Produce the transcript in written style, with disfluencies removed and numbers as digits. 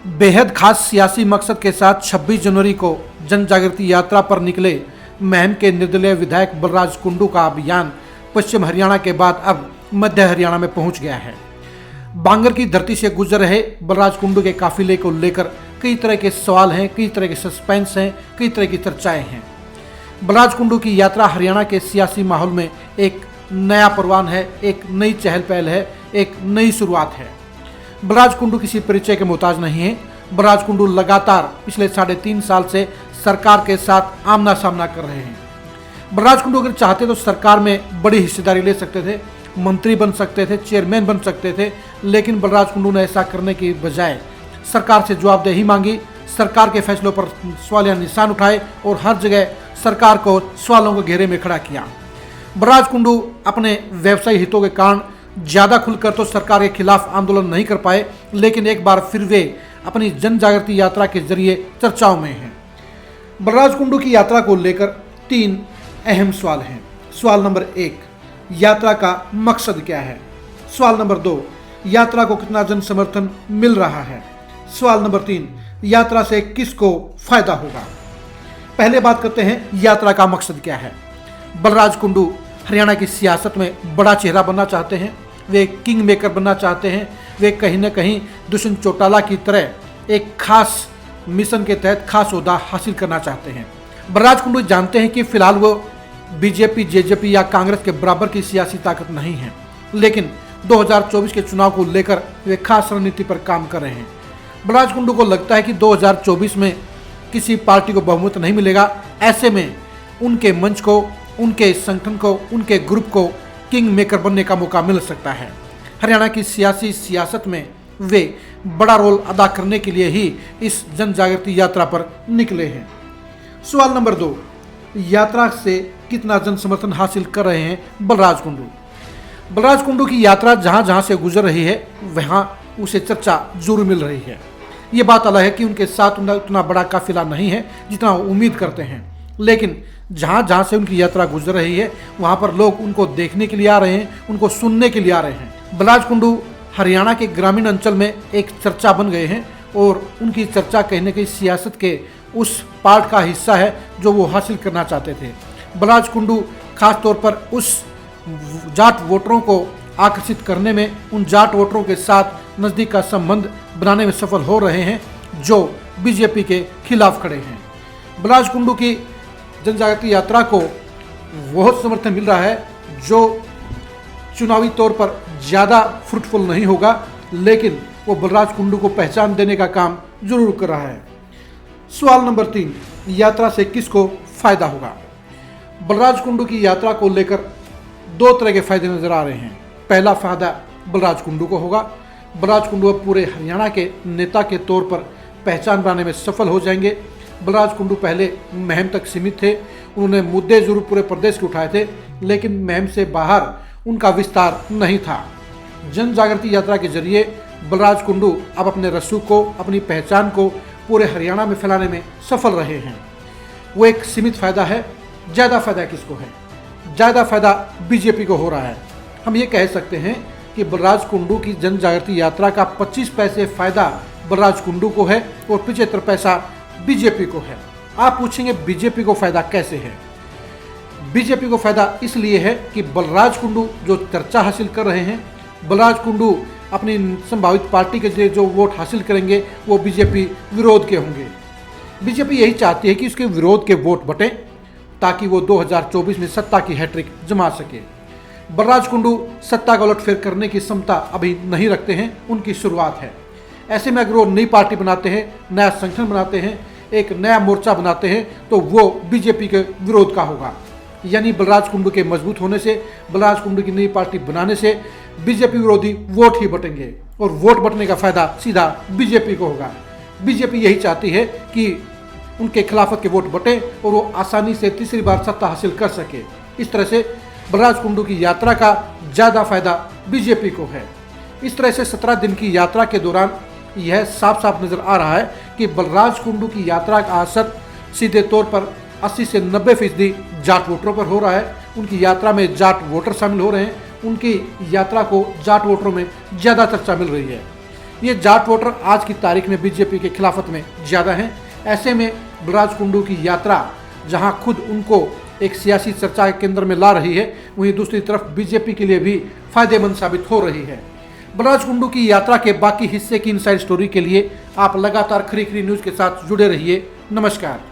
बेहद खास सियासी मकसद के साथ 26 जनवरी को जन जागृति यात्रा पर निकले महम के निर्दलीय विधायक बलराज कुंडू का अभियान पश्चिम हरियाणा के बाद अब मध्य हरियाणा में पहुंच गया है। बांगर की धरती से गुजर रहे बलराज कुंडू के काफिले को लेकर कई तरह के सवाल हैं, कई तरह के सस्पेंस हैं, कई तरह की चर्चाएं हैं। बलराज कुंडू की यात्रा हरियाणा के सियासी माहौल में एक नया परवान है, एक नई चहल पहल है, एक नई शुरुआत है। बलराज कुंडू किसी परिचय के मोहताज नहीं है। बलराज कुंडू लगातार पिछले 3.5 साल से सरकार के साथ आमना सामना कर रहे हैं। बलराज कुंडू अगर चाहते तो सरकार में बड़ी हिस्सेदारी ले सकते थे, मंत्री बन सकते थे, चेयरमैन बन सकते थे, लेकिन बलराज कुंडू ने ऐसा करने की बजाय सरकार से जवाबदेही मांगी, सरकार के फैसलों पर सवालिया निशान उठाए और हर जगह सरकार को सवालों के घेरे में खड़ा किया। बलराज कुंडू अपने व्यवसायिक हितों के कारण ज्यादा खुलकर तो सरकार के खिलाफ आंदोलन नहीं कर पाए, लेकिन एक बार फिर वे अपनी जन जागृति यात्रा के जरिए चर्चाओं में हैं। बलराज कुंडू की यात्रा को लेकर 3 अहम सवाल हैं। सवाल नंबर 1, यात्रा का मकसद क्या है? सवाल नंबर 2, यात्रा को कितना जन समर्थन मिल रहा है? सवाल नंबर 3, यात्रा से किसको फायदा होगा? पहले बात करते हैं यात्रा का मकसद क्या है। बलराज कुंडू हरियाणा की सियासत में बड़ा चेहरा बनना चाहते हैं, वे किंग मेकर बनना चाहते हैं, वे कहीं न कहीं दुष्यंत चौटाला की तरह एक खास मिशन के तहत खास ओहदा हासिल करना चाहते हैं। बलराज कुंडू जानते हैं कि फिलहाल वो बीजेपी, जेजेपी या कांग्रेस के बराबर की सियासी ताकत नहीं है, लेकिन 2024 के चुनाव को लेकर वे खास रणनीति पर काम कर रहे हैं। बलराज कुंडू को लगता है कि 2024 में किसी पार्टी को बहुमत नहीं मिलेगा। ऐसे में उनके मंच को, उनके संगठन को, उनके ग्रुप को किंग मेकर बनने का मौका मिल सकता है। हरियाणा की सियासी सियासत में वे बड़ा रोल अदा करने के लिए ही इस जन जागृति यात्रा पर निकले हैं। सवाल नंबर 2, यात्रा से कितना जन समर्थन हासिल कर रहे हैं बलराज कुंडू? बलराज कुंडू की यात्रा जहां जहां से गुजर रही है वहां उसे चर्चा जरूर मिल रही है। ये बात अलग है कि उनके साथ उतना बड़ा काफिला नहीं है जितना उम्मीद करते हैं, लेकिन जहां जहां से उनकी यात्रा गुजर रही है वहां पर लोग उनको देखने के लिए आ रहे हैं, उनको सुनने के लिए आ रहे हैं। बलराज कुंडू हरियाणा के ग्रामीण अंचल में एक चर्चा बन गए हैं और उनकी चर्चा कहीं न कहीं सियासत के उस पार्ट का हिस्सा है जो वो हासिल करना चाहते थे। बलराज कुंडू खास तौर पर उस जाट वोटरों को आकर्षित करने में, उन जाट वोटरों के साथ नज़दीक का संबंध बनाने में सफल हो रहे हैं जो बीजेपी के खिलाफ खड़े हैं। बलराज कुंडू की जन जागृति यात्रा को बहुत समर्थन मिल रहा है जो चुनावी तौर पर ज़्यादा फ्रूटफुल नहीं होगा, लेकिन वो बलराज कुंडू को पहचान देने का काम जरूर कर रहा है। सवाल नंबर 3, यात्रा से किसको फायदा होगा? बलराज कुंडू की यात्रा को लेकर 2 तरह के फायदे नजर आ रहे हैं। पहला फायदा बलराज कुंडू को होगा। बलराज कुंडू अब पूरे हरियाणा के नेता के तौर पर पहचान बनाने में सफल हो जाएंगे। बलराज कुंडू पहले महम तक सीमित थे, उन्होंने मुद्दे जरूर पूरे प्रदेश के उठाए थे, लेकिन महम से बाहर उनका विस्तार नहीं था। जन जागृति यात्रा के जरिए बलराज कुंडू अब अपने रसूख को, अपनी पहचान को पूरे हरियाणा में फैलाने में सफल रहे हैं। वो एक सीमित फायदा है। ज़्यादा फायदा किसको है? ज़्यादा फायदा बीजेपी को हो रहा है। हम ये कह सकते हैं कि बलराज कुंडू की जन जागृति यात्रा का 25 पैसे फायदा बलराज कुंडू को है और 75 पैसा बीजेपी को है। आप पूछेंगे बीजेपी को फायदा कैसे है? बीजेपी को फायदा इसलिए है कि बलराज कुंडू जो चर्चा हासिल कर रहे हैं, बलराज कुंडू अपनी संभावित पार्टी के लिए जो वोट हासिल करेंगे वो बीजेपी विरोध के होंगे। बीजेपी यही चाहती है कि उसके विरोध के वोट बटें ताकि वो 2024 में सत्ता की हैट्रिक जमा सके। बलराज कुंडू सत्ता का उलटफेर करने की क्षमता अभी नहीं रखते हैं, उनकी शुरुआत है। ऐसे में अगर वो नई पार्टी बनाते हैं, नया संगठन बनाते हैं, एक नया मोर्चा बनाते हैं तो वो बीजेपी के विरोध का होगा। यानी बलराज कुंडू के मजबूत होने से, बलराज कुंडू की नई पार्टी बनाने से बीजेपी विरोधी वोट ही बटेंगे और वोट बटने का फायदा सीधा बीजेपी को होगा। बीजेपी यही चाहती है कि उनके खिलाफत के वोट बटे और वो आसानी से तीसरी बार सत्ता हासिल कर सके। इस तरह से बलराज कुंडू की यात्रा का ज़्यादा फायदा बीजेपी को है। इस तरह से 17 दिन की यात्रा के दौरान यह साफ साफ नजर आ रहा है कि बलराज कुंडू की यात्रा का असर सीधे तौर पर 80 से 90% जाट वोटरों पर हो रहा है। उनकी यात्रा में जाट वोटर शामिल हो रहे हैं, उनकी यात्रा को जाट वोटरों में ज़्यादा चर्चा मिल रही है। ये जाट वोटर आज की तारीख में बीजेपी के खिलाफत में ज्यादा हैं। ऐसे में बलराज कुंडू की यात्रा जहां खुद उनको एक सियासी चर्चा के केंद्र में ला रही है, वहीं दूसरी तरफ बीजेपी के लिए भी फायदेमंद साबित हो रही है। बलराज कुंडू की यात्रा के बाकी हिस्से की इनसाइड स्टोरी के लिए आप लगातार खरी खरी न्यूज के साथ जुड़े रहिए। नमस्कार।